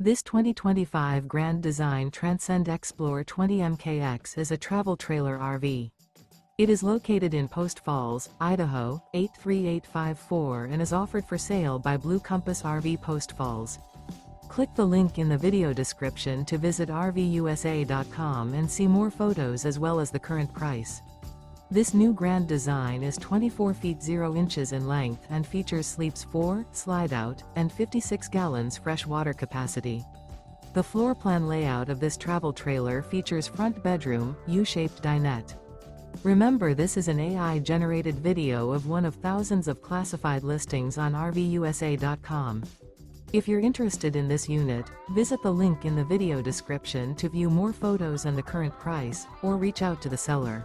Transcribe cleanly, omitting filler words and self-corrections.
This 2025 Grand Design Transcend Xplor 20 MKX is a travel trailer RV. It is located in Post Falls, Idaho, 83854 and is offered for sale by Blue Compass RV Post Falls. Click the link in the video description to visit RVUSA.com and see more photos as well as the current price. This new Grand Design is 24 feet 0 inches in length and features sleeps 4, Slideout, and 56 gallons fresh water capacity. The floor plan layout of this travel trailer features front bedroom, U-shaped dinette. Remember, this is an AI-generated video of one of thousands of classified listings on RVUSA.com. If you're interested in this unit, visit the link in the video description to view more photos and the current price, or reach out to the seller.